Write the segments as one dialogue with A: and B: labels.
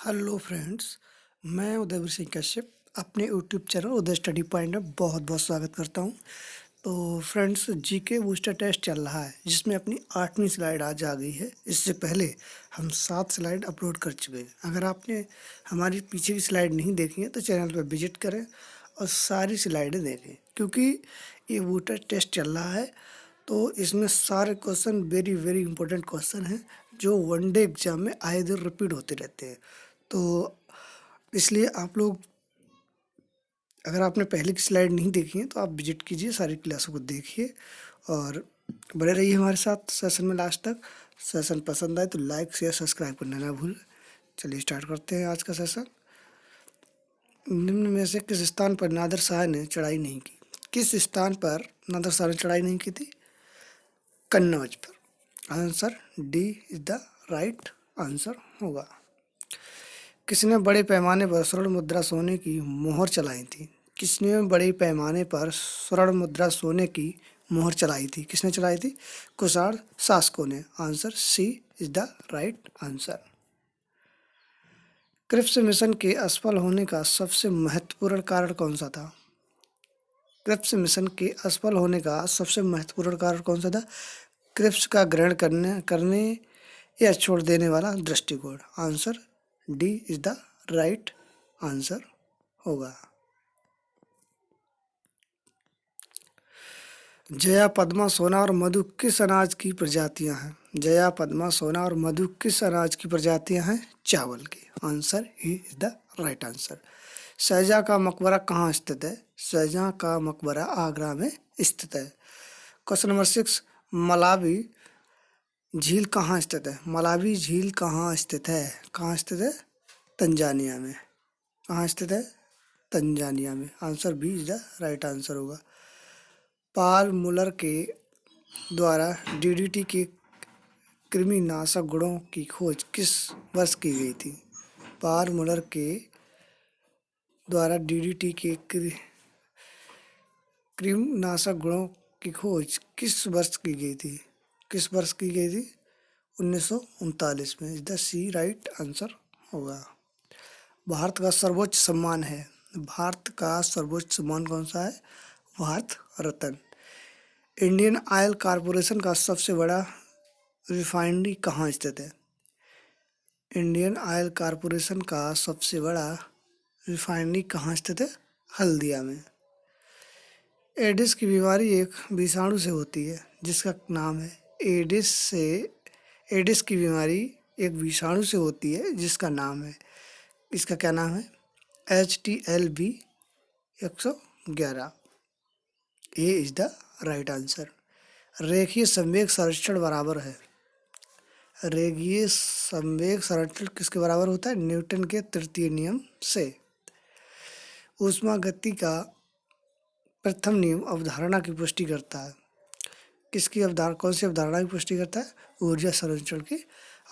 A: Hello friends, मैं उदयवीर सिंह कश्यप अपने YouTube channel उदय study point में बहुत बहुत स्वागत करता हूं। तो फ्रेंड्स, जीके बूस्टर टेस्ट चल रहा है जिसमें अपनी 8वीं स्लाइड आज आ गई है। इससे पहले हम 7 स्लाइड अपलोड कर चुके हैं। अगर आपने हमारी पीछे की स्लाइड नहीं देखी है तो चैनल पर विजिट करें और सारी स्लाइडें देखें, क्योंकि ये बूस्टर टेस्ट चल रहा है। तो इसमें सारे question very very important question हैं जो वनडे एग्जाम में आए दिन रिपीट होते रहते हैं। तो इसलिए आप लोग, अगर आपने पहले की स्लाइड नहीं देखी है तो आप विजिट कीजिए, सारी क्लासों को देखिए और बने रहिए हमारे साथ सेशन में लास्ट तक। सेशन पसंद आए तो लाइक शेयर सब्सक्राइब करना ना भूलें। चलिए स्टार्ट करते हैं आज का सेशन। निम्न में से किस स्थान पर नादिर शाह ने चढ़ाई नहीं की? किस स्थान पर नादिर शाह ने चढ़ाई नहीं की थी? कन्नौज पर। Answer D is the right answer होगा। किसने बड़े पैमाने पर स्वर्ण मुद्रा सोने की मोहर चलाई थी? किसने बड़े पैमाने पर स्वर्ण मुद्रा सोने की मोहर चलाई थी? किसने चलाई थी? कुषाण शासकों ने। Answer C is the right answer. Cripps mission के असफल होने का सबसे महत्वपूर्ण कारण कौन सा था? क्रिप्स मिशन के असफल होने का सबसे महत्वपूर्ण कारण कौन सा था? क्रिप्स का ग्रहण करने या छोड़ देने वाला दृष्टिकोण। Answer D is the right answer होगा। जया, पद्मा, सोना और मधु किस अनाज की प्रजातियां हैं? जया, पद्मा, सोना और मधु किस अनाज की प्रजातियां हैं? चावल की। आंसर ही is the right answer. Shahjahan का मकबरा कहाँ स्थित है? शाहजहाँ का मकबरा आगरा में स्थित है। क्वेश्चन नंबर 6, मलावी झील कहाँ स्थित है? मलावी झील कहाँ स्थित है? कहाँ स्थित है? तंजानिया में। कहाँ स्थित है? तंजानिया में। Answer B is the right answer होगा। पाल मुलर के द्वारा डीडीटी के कृमिनाशक गुणों की खोज किस वर्ष की गई थी? पाल मुलर के द्वारा डीडीटी के कृमिनाशक गुणों की खोज किस वर्ष की गई थी? किस वर्ष की गई थी? 1939 में। Is the C right answer होगा। भारत का सर्वोच्च सम्मान है। भारत का सर्वोच्च सम्मान कौन सा है? Bharat Ratna. Indian oil corporation का सबसे बड़ा रिफाइनरी कहाँ स्थित है? इंडियन ऑयल कॉरपोरेशन का सबसे बड़ा रिफाइनरी कहाँ स्थित है? हल्दिया में। एडिस की बीमारी एक विषाणु से होती है जिसका नाम है एडिस की बीमारी एक विषाणु से होती है जिसका नाम है, इसका क्या नाम है? HTLV-111। A is the right answer. रेखीय संवेग संरक्षण बराबर है। रेखीय संवेग संरक्षण किसके बराबर होता है? न्यूटन के तृतीय नियम से। ऊष्मागति का प्रथम नियम अवधारणा की पुष्टि करता है। किसकी अवधारणा, कौन सी अवधारणा की पुष्टि करता है? ऊर्जा संरक्षण की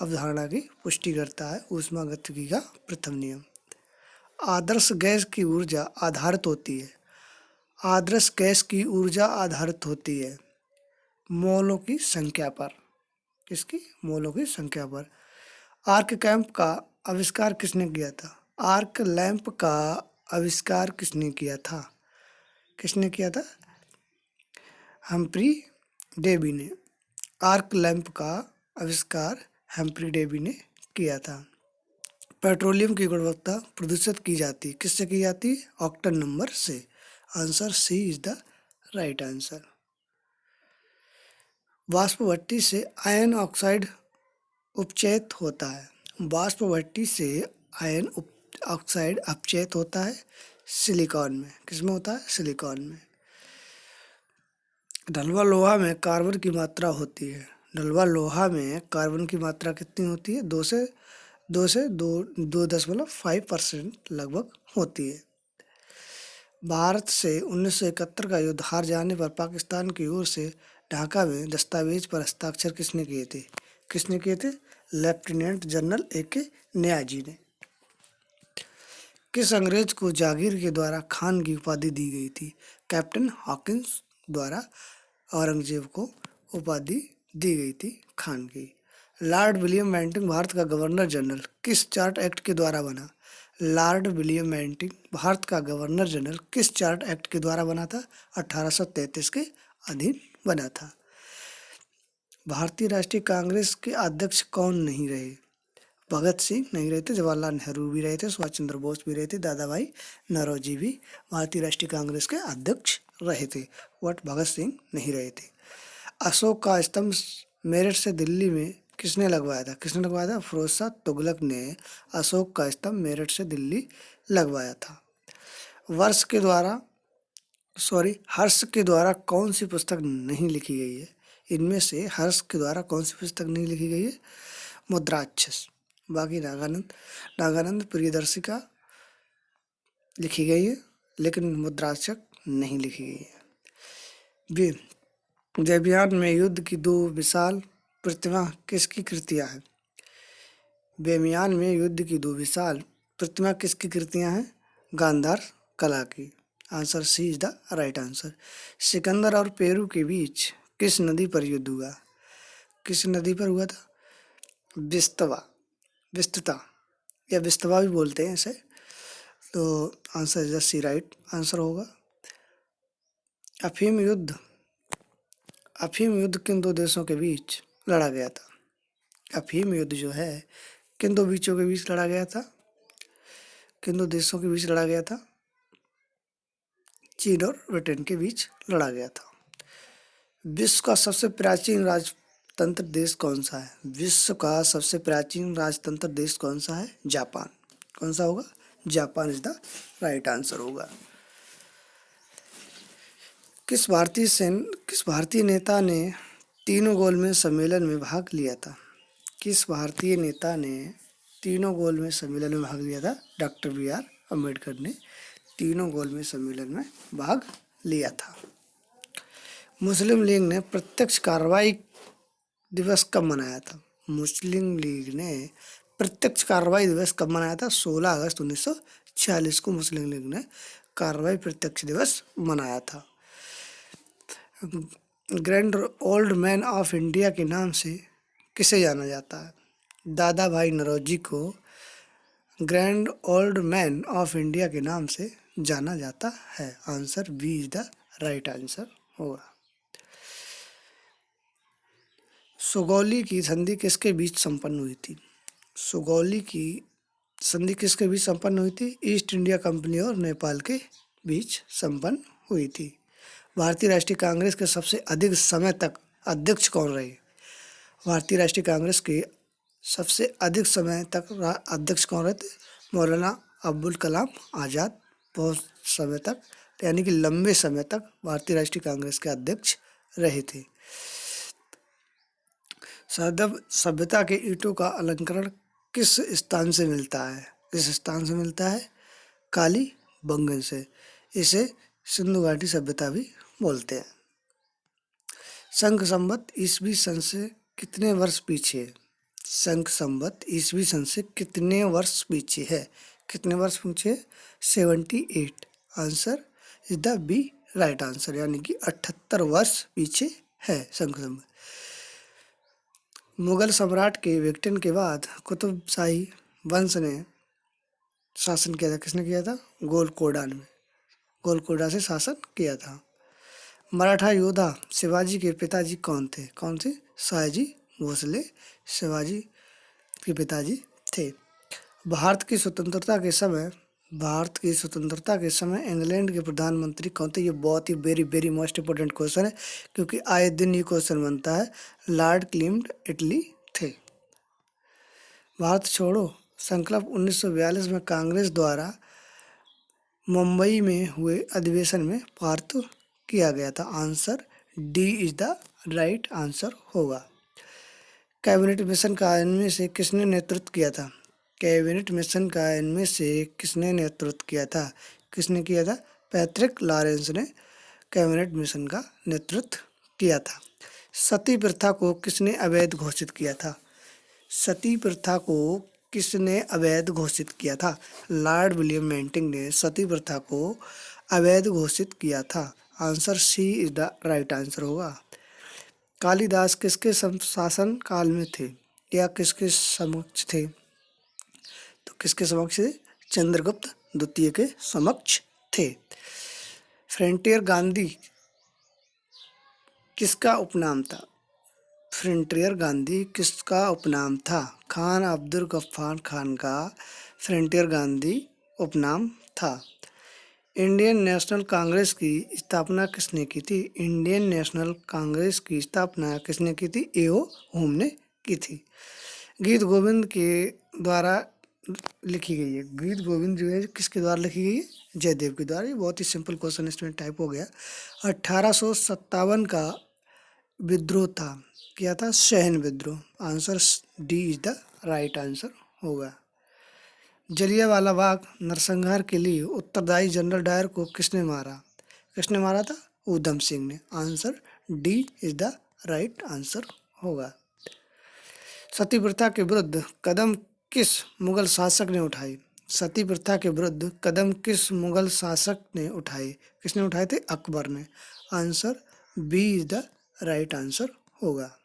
A: अवधारणा की पुष्टि करता है ऊष्मागतिकी का प्रथम नियम। आदर्श गैस की ऊर्जा आधारित होती है। आदर्श गैस की ऊर्जा आधारित होती है मोलों की संख्या पर। किसकी? मोलों की संख्या पर। आर्क लैंप का आविष्कार किसने किया था? आर्क लैंप का आविष्कार किसने किया था? किसने किया था? हम्फ्री डेवी ने। आर्क लैंप का आविष्कार हम्फ्री डेवी ने किया था। पेट्रोलियम की गुणवत्ता प्रदूषित की जाती है, किससे की जाती है? ऑक्टेन नंबर से। Answer C is the right answer. वाष्प भट्टी से आयन ऑक्साइड उपचयित होता है। वाष्प भट्टी से आयन ऑक्साइड अपचयित होता है सिलिकॉन में। किसमें होता है? सिलिकॉन में। ढलवा लोहा में कार्बन की मात्रा होती है। ढलवा लोहा में कार्बन की मात्रा कितनी होती है? 2.5% लगभग होती है। भारत से 1971 का युद्ध हार जाने पर पाकिस्तान की ओर से ढाका में दस्तावेज पर हस्ताक्षर किसने किए थे? किसने किए थे? Lieutenant general A.K. नियाजी ने। किस अंग्रेज को जागीर के द्वारा खान की उपाधि दी गई थी? कैप्टन हॉकिंस द्वारा औरंगजेब को उपाधि दी गई थी खान की। लॉर्ड विलियम बेंटिंक भारत का गवर्नर जनरल किस चार्ट एक्ट के द्वारा बना? लॉर्ड विलियम बेंटिंक भारत का गवर्नर जनरल किस चार्ट एक्ट के द्वारा बना था? 1833 के अधीन बना था। भारतीय राष्ट्रीय कांग्रेस के अध्यक्ष कौन नहीं रहे? भगत सिंह नहीं रहे थे, जवाहरलाल नेहरू भी रहे थे, सुभाष चंद्र बोस भी रहे थे, दादा भाई नौरोजी भी भारतीय राष्ट्रीय कांग्रेस के अध्यक्ष रहे थे, बट भगत सिंह नहीं रहे थे। अशोक का स्तंभ मेरठ से दिल्ली में किसने लगवाया था? किसने लगवाया था? फिरोज शाह तुगलक ने अशोक का स्तंभ मेरठ से दिल्ली लगवाया था। हर्ष के द्वारा कौन सी पुस्तक नहीं लिखी गई है? इनमें से हर्ष के द्वारा कौन सी पुस्तक नहीं लिखी गई है? मुद्राक्षस। बाकी नागानंद प्रियदर्शिका लिखी गई है, लेकिन मुद्राक्षक नहीं लिखी गई है। देवयान में युद्ध की दो विशाल प्रतिमा किसकी कृतियां हैं? बेमियान में युद्ध की दो विशाल प्रतिमा किसकी कृतियां हैं? गांधार कला की। Answer C is the right answer. Sikandar और पेरू के बीच किस नदी पर युद्ध हुआ? किस नदी पर हुआ था? विस्तृता या विस्तवा भी बोलते हैं इसे, तो answer is the C right answer होगा। अफीम युद्ध किन दो देशों के बीच लड़ा गया था? अफीम युद्ध जो है किन दो बीचों के बीच लड़ा गया था? किन दो देशों के बीच लड़ा गया था? चीन और ब्रिटेन के बीच लड़ा गया था। विश्व का सबसे प्राचीन राजतंत्र देश कौन सा है? विश्व का सबसे प्राचीन राजतंत्र देश कौन सा है? जापान। कौन सा होगा? Japan is the right answer होगा। किस भारतीय नेता ने तीनों गोलमेज सम्मेलन में भाग लिया था? किस भारतीय नेता ने तीनों गोलमेज सम्मेलन में भाग लिया था? Doctor B R. अम्बेडकर ने तीनों गोलमेज सम्मेलन में भाग लिया था। मुस्लिम लीग ने प्रत्यक्ष कार्रवाई दिवस कब मनाया था? मुस्लिम लीग ने प्रत्यक्ष कार्रवाई दिवस कब मनाया था? 16 अगस्त 1946 को मुस्लिम लीग ने कार्रवाई प्रत्यक्ष दिवस मनाया था। Grand old man of India के नाम से किसे जाना जाता है? दादा भाई नौरोजी को grand old man of India के नाम से जाना जाता है। Answer B is the right answer होगा। सुगौली की संधि किसके बीच संपन्न हुई थी? सुगौली की संधि किसके बीच संपन्न हुई थी? ईस्ट इंडिया कंपनी और नेपाल के बीच संपन्न हुई थी। भारतीय राष्ट्रीय कांग्रेस के सबसे अधिक समय तक अध्यक्ष कौन रहे? भारतीय राष्ट्रीय कांग्रेस के सबसे अधिक समय तक अध्यक्ष कौन रहे थे? मौलाना अब्दुल कलाम आज़ाद बहुत समय तक, यानी कि लंबे समय तक भारतीय राष्ट्रीय कांग्रेस के अध्यक्ष रहे थे। सभ्यता के ईंटों का अलंकरण किस स्थान से मिलता है? किस स्थान से मिलता है? कालीबंगन से। इसे सिंधु घाटी सभ्यता भी बोलते हैं। शंख संवत ईसवी सन से कितने वर्ष पीछे है? शंख संवत ईसवी सन से कितने वर्ष पीछे है? कितने वर्ष पीछे? 78। Answer is the B right answer, यानी कि 78 वर्ष पीछे है शंख संवत। मुगल सम्राट के विघटन के बाद कुतुब शाही वंश ने शासन किया था। किसने किया था? गोलकोड़ा से शासन किया था। मराठा योद्धा शिवाजी के पिताजी कौन थे? कौन थे? सयाजी भोसले शिवाजी के पिताजी थे। भारत की स्वतंत्रता के समय इंग्लैंड के प्रधानमंत्री कौन थे? ये बहुत ही वेरी मोस्ट इम्पोर्टेंट क्वेश्चन है, क्योंकि आए दिन ये क्वेश्चन बनता है। लॉर्ड क्लीमेंट इटली थे। भारत छोड़ो संकल्प 1942 में कांग्रेस द्वारा मुंबई में हुए अधिवेशन में पारित किया गया था। Answer D is the right answer होगा। कैबिनेट मिशन का इनमें से किसने नेतृत्व किया था? कैबिनेट मिशन का इनमें से किसने नेतृत्व किया था? किसने किया था? पैट्रिक लॉरेंस ने कैबिनेट मिशन का नेतृत्व किया था। सती प्रथा को किसने अवैध घोषित किया था? सती प्रथा को किसने अवैध घोषित किया था? लॉर्ड विलियम बेंटिंक ने सती प्रथा को अवैध घोषित किया था। Answer C is the right answer होगा। कालिदास किसके शासन काल में थे? या किसके समक्ष थे? तो किसके समक्ष थे? चंद्रगुप्त द्वितीय के समक्ष थे। फ्रंटियर गांधी किसका उपनाम था? फ्रंटियर गांधी किसका उपनाम था? खान अब्दुल गफ्फार खान का फ्रंटियर गांधी उपनाम था। इंडियन नेशनल कांग्रेस की स्थापना किसने की थी? इंडियन नेशनल कांग्रेस की स्थापना किसने की थी? ए.ओ. होम ने की थी। गीत गोविंद के द्वारा लिखी गई है। गीत गोविंद जो है किसके द्वारा लिखी गई है? जयदेव के द्वारा। ये बहुत ही सिंपल क्वेश्चन इसमें टाइप हो गया। 1857 का विद्रोह था, क्या था? सैन्य विद्रोह। Answer D is the right answer होगा। जलियांवाला बाग नरसंहार के लिए उत्तरदायी जनरल डायर को किसने मारा? किसने मारा था? ऊधम सिंह ने। Answer D is the right answer होगा। सती प्रथा के विरुद्ध कदम किस मुगल शासक ने उठाई? सती प्रथा के विरुद्ध कदम किस मुगल शासक ने उठाए? किसने उठाए थे? अकबर ने। Answer B is the right answer होगा।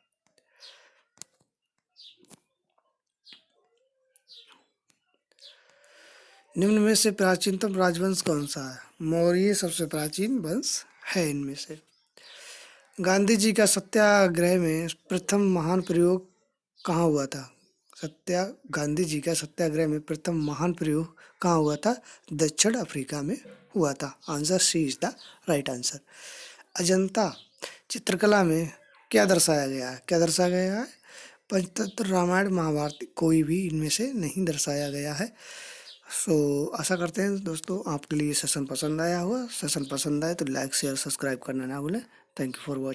A: निम्न में से प्राचीनतम राजवंश कौन सा है? मौर्य सबसे प्राचीन वंश है इनमें से। गांधी जी का सत्याग्रह में प्रथम महान प्रयोग कहाँ हुआ था? गांधी जी का सत्याग्रह में प्रथम महान प्रयोग कहाँ हुआ था? दक्षिण अफ्रीका में हुआ था। Answer C is the right answer. Ajanta चित्रकला में क्या दर्शाया गया है? क्या दर्शाया गया है? पंचतंत्र, रामायण, महाभारत, कोई भी इनमें से नहीं दर्शाया गया है। आशा करते हैं दोस्तों आपके लिए सेशन पसंद आया होगा। सेशन पसंद आए तो लाइक शेयर सब्सक्राइब करना ना भूलें। Thank you for watching.